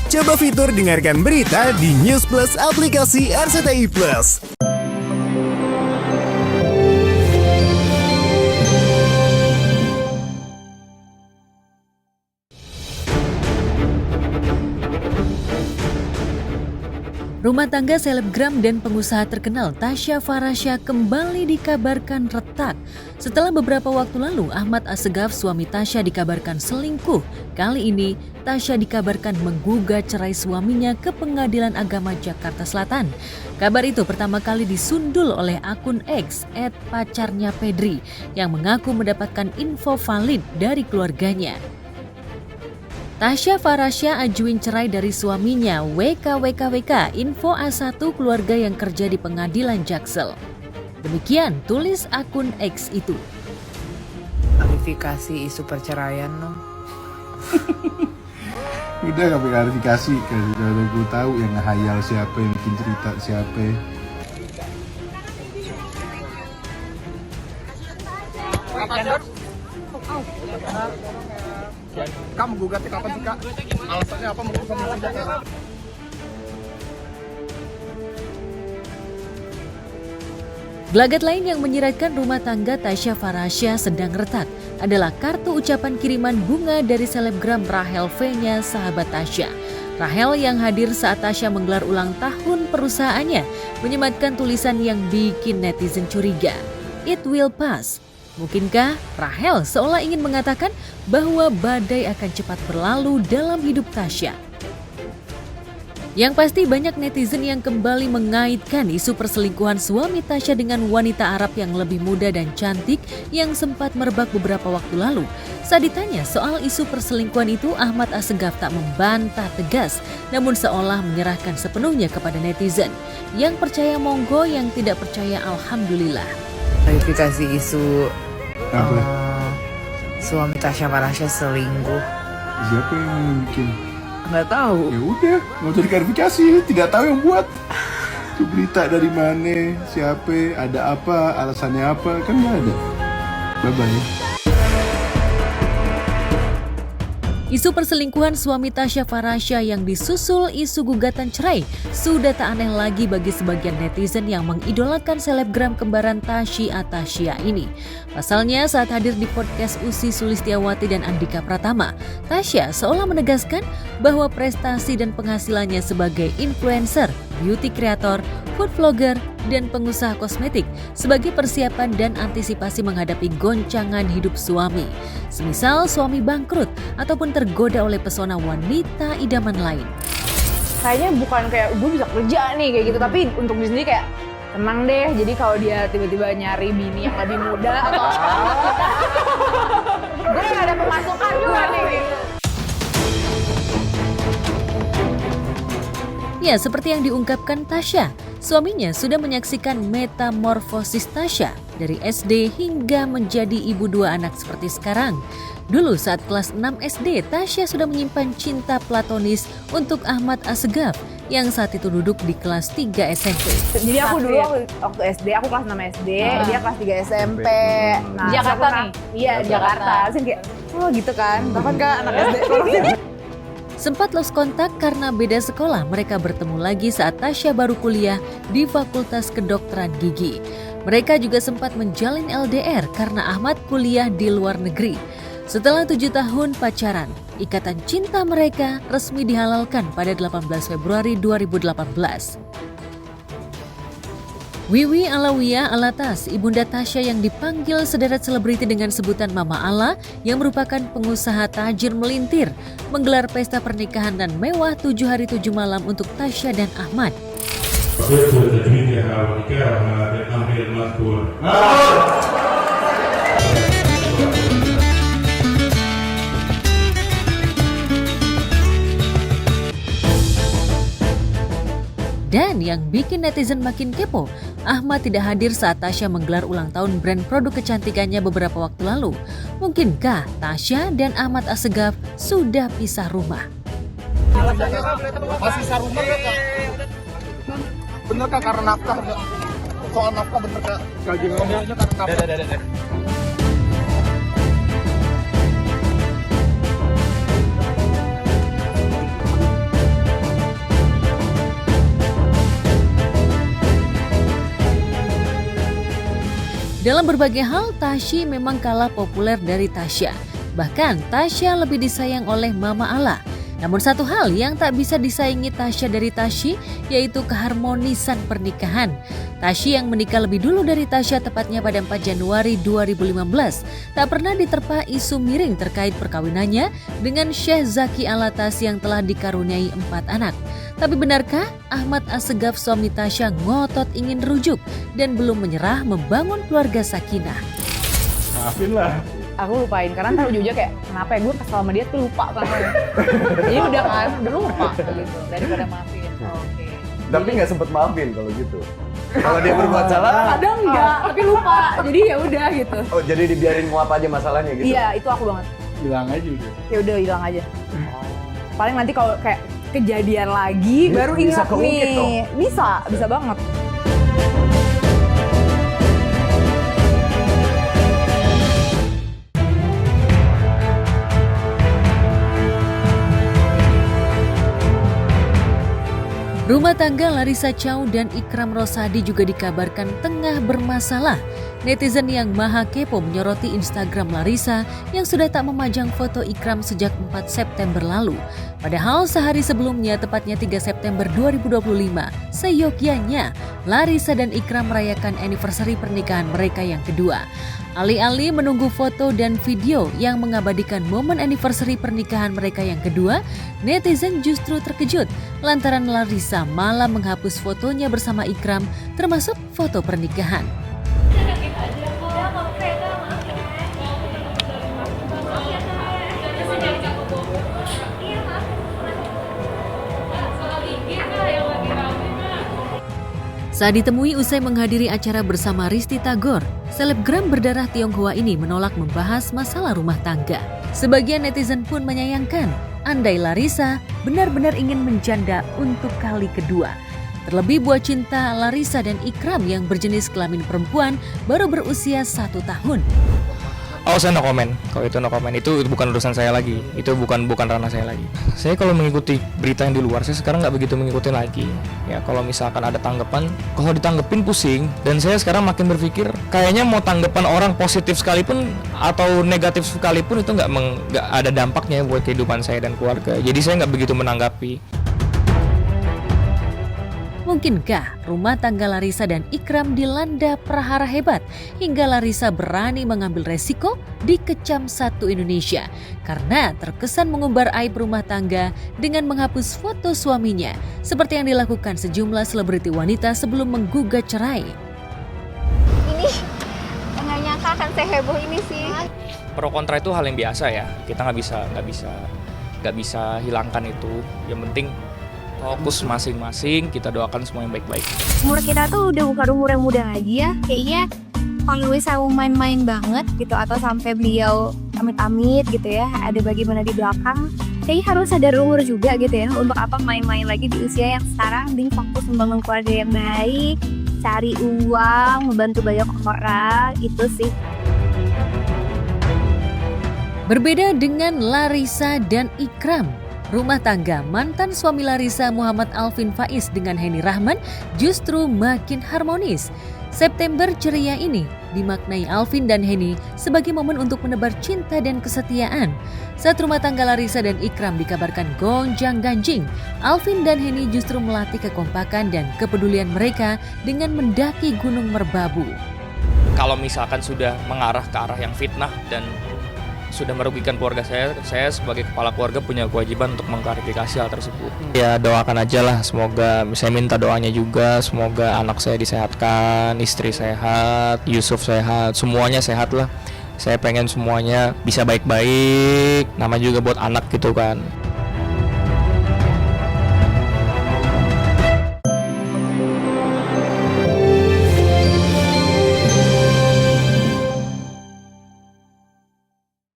Coba fitur dengarkan berita di News Plus aplikasi RCTI Plus. Rumah tangga selebgram dan pengusaha terkenal Tasya Farahsya kembali dikabarkan retak. Setelah beberapa waktu lalu Ahmad Assegaf suami Tasya dikabarkan selingkuh. Kali ini Tasya dikabarkan menggugat cerai suaminya ke Pengadilan Agama Jakarta Selatan. Kabar itu pertama kali disundul oleh akun X @pacarnya_pedri yang mengaku mendapatkan info valid dari keluarganya. Tasya Farahsya ajuin cerai dari suaminya WKWKWK info A1 keluarga yang kerja di pengadilan Jaksel. Demikian tulis akun X itu. Klarifikasi isu perceraian dong. Udah gak klarifikasi, kalau gue tahu yang ngehayal siapa, yang bikin cerita siapa. Kamu gugatnya kapan sih Kak? Alasannya apa menurut kamu? Gelagat lain yang menyiratkan rumah tangga Tasya Farahsya sedang retak adalah kartu ucapan kiriman bunga dari selebgram Rahel V-nya sahabat Tasya. Rahel yang hadir saat Tasya menggelar ulang tahun perusahaannya menyematkan tulisan yang bikin netizen curiga. It will pass. Mungkinkah Rahel seolah ingin mengatakan bahwa badai akan cepat berlalu dalam hidup Tasya? Yang pasti banyak netizen yang kembali mengaitkan isu perselingkuhan suami Tasya dengan wanita Arab yang lebih muda dan cantik yang sempat merebak beberapa waktu lalu. Saat ditanya soal isu perselingkuhan itu, Ahmad Assegaf tak membantah tegas, namun seolah menyerahkan sepenuhnya kepada netizen. Yang percaya monggo, yang tidak percaya alhamdulillah. Klarifikasi isu Apa? Suami Tasya Farahsya selingkuh. Siapa yang bikin? Nggak tahu. Ya udah, nggak usah diklarifikasi, tidak tahu yang buat. Itu berita dari mana, siapa, ada apa, alasannya apa, kan nggak ada. Bye-bye. Isu perselingkuhan suami Tasya Farahsya yang disusul isu gugatan cerai sudah tak aneh lagi bagi sebagian netizen yang mengidolakan selebgram kembaran Tasya ini. Pasalnya saat hadir di podcast Ussy Sulistiawati dan Andika Pratama, Tasya seolah menegaskan bahwa prestasi dan penghasilannya sebagai influencer, beauty creator, food vlogger, dan pengusaha kosmetik sebagai persiapan dan antisipasi menghadapi goncangan hidup suami. Semisal suami bangkrut ataupun tergoda oleh pesona wanita idaman lain. Kayaknya bukan kayak gue bisa kerja nih kayak gitu, tapi untuk diri sendiri kayak tenang deh. Jadi kalau dia tiba-tiba nyari bini yang lebih muda atau gue gak ada pemasukan juga nih gitu. Ya, seperti yang diungkapkan Tasya, suaminya sudah menyaksikan metamorfosis Tasya dari SD hingga menjadi ibu 2 anak seperti sekarang. Dulu saat kelas 6 SD, Tasya sudah menyimpan cinta platonis untuk Ahmad Assegaf yang saat itu duduk di kelas 3 SMP. Jadi aku dulu waktu SD, aku kelas 6 SD, dia kelas 3 SMP. Nah, Jakarta nih? Iya, Jakarta. Terus kayak, oh gitu kan, bahkan kan anak SD. Sempat lost kontak karena beda sekolah, mereka bertemu lagi saat Tasya baru kuliah di Fakultas Kedokteran Gigi. Mereka juga sempat menjalin LDR karena Ahmad kuliah di luar negeri. Setelah 7 tahun pacaran, ikatan cinta mereka resmi dihalalkan pada 18 Februari 2018. Wiwi Alawiyah Alatas, ibunda Tasya yang dipanggil sederet selebriti dengan sebutan Mama Ala yang merupakan pengusaha tajir melintir, menggelar pesta pernikahan dan mewah 7 hari 7 malam untuk Tasya dan Ahmad. Dan yang bikin netizen makin kepo, Ahmad tidak hadir saat Tasya menggelar ulang tahun brand produk kecantikannya beberapa waktu lalu. Mungkinkah Tasya dan Ahmad Assegaf sudah pisah rumah? Masih sarumah ya Kak? Bener Kak, karena nafkah Kak? Soal nafkah bener Kak? Gaji ngomongnya karena nafkah. Dalam berbagai hal, Tasya memang kalah populer dari Tasya. Bahkan Tasya lebih disayang oleh Mama Allah. Namun satu hal yang tak bisa disaingi Tasya dari Tasya yaitu keharmonisan pernikahan. Tasya yang menikah lebih dulu dari Tasya tepatnya pada 4 Januari 2015 tak pernah diterpa isu miring terkait perkawinannya dengan Syekh Zaki Alatas yang telah dikaruniai 4 anak. Tapi benarkah Ahmad Assegaf suami Tasya ngotot ingin rujuk dan belum menyerah membangun keluarga sakinah? Maafin lah. Aku lupain karena ntar ujung-ujungnya kayak kenapa ya gue kesel sama dia tuh lupa kan. Jadi udah kan, udah lupa gitu daripada maafin. Oke. Tapi nggak sempet maafin kalau gitu. Kalau dia berbuat salah, Kadang enggak, tapi lupa. Jadi ya udah gitu. oh jadi dibiarin nguap aja masalahnya gitu. Iya, itu aku banget. Hilang aja udah. Ya udah hilang aja. Paling nanti kalau kayak kejadian lagi baru Bisa ingat keungkit dong. nih. Bisa banget. Rumah tangga Larissa Chow dan Ikram Rosadi juga dikabarkan tengah bermasalah. Netizen yang maha kepo menyoroti Instagram Larissa yang sudah tak memajang foto Ikram sejak 4 September lalu. Padahal sehari sebelumnya, tepatnya 3 September 2025, seyogyanya Larissa dan Ikram merayakan anniversary pernikahan mereka yang kedua. Alih-alih menunggu foto dan video yang mengabadikan momen anniversary pernikahan mereka yang kedua, netizen justru terkejut lantaran Larissa malah menghapus fotonya bersama Ikram termasuk foto pernikahan. Saat ditemui usai menghadiri acara bersama Risty Tagor, selebgram berdarah Tionghoa ini menolak membahas masalah rumah tangga. Sebagian netizen pun menyayangkan, andai Larissa benar-benar ingin menjanda untuk kali kedua. Terlebih buah cinta Larissa dan Ikram yang berjenis kelamin perempuan baru berusia 1 tahun. Oh, saya no comment. Kalau itu no comment, itu bukan urusan saya lagi. Itu bukan ranah saya lagi. Saya kalau mengikuti berita yang di luar, saya sekarang nggak begitu mengikuti lagi. Ya, kalau misalkan ada tanggapan, kalau ditanggepin pusing. Dan saya sekarang makin berpikir, kayaknya mau tanggapan orang positif sekalipun atau negatif sekalipun itu nggak ada dampaknya buat kehidupan saya dan keluarga. Jadi saya nggak begitu menanggapi. Mungkinkah rumah tangga Larissa dan Ikram dilanda prahara hebat hingga Larissa berani mengambil resiko dikecam satu Indonesia karena terkesan mengumbar aib rumah tangga dengan menghapus foto suaminya seperti yang dilakukan sejumlah selebriti wanita sebelum menggugat cerai. Ini nggak nyangka akan seheboh ini sih. Pro kontra itu hal yang biasa ya. Kita nggak bisa hilangkan itu. Yang penting fokus masing-masing, kita doakan semua yang baik-baik. Umur kita tuh udah bukan umur yang muda lagi ya. Kayaknya kalau gue sama main-main banget gitu atau sampai beliau amit-amit gitu ya, ada bagaimana di belakang. Kayaknya harus sadar umur juga gitu ya. Untuk apa main-main lagi di usia yang sekarang, mending fokus membangun keluarga yang baik, cari uang, membantu banyak orang, itu sih. Berbeda dengan Larissa dan Ikram, rumah tangga mantan suami Larissa Muhammad Alvin Faiz dengan Henny Rahman justru makin harmonis. September ceria ini dimaknai Alvin dan Henny sebagai momen untuk menebar cinta dan kesetiaan. Saat rumah tangga Larissa dan Ikram dikabarkan gonjang-ganjing, Alvin dan Henny justru melatih kekompakan dan kepedulian mereka dengan mendaki Gunung Merbabu. Kalau misalkan sudah mengarah ke arah yang fitnah dan sudah merugikan keluarga saya sebagai kepala keluarga punya kewajiban untuk mengklarifikasi hal tersebut. Ya doakan aja lah, semoga saya minta doanya juga, semoga anak saya disehatkan, istri sehat, Yusuf sehat, semuanya sehat lah. Saya pengen semuanya bisa baik-baik, nama juga buat anak gitu kan.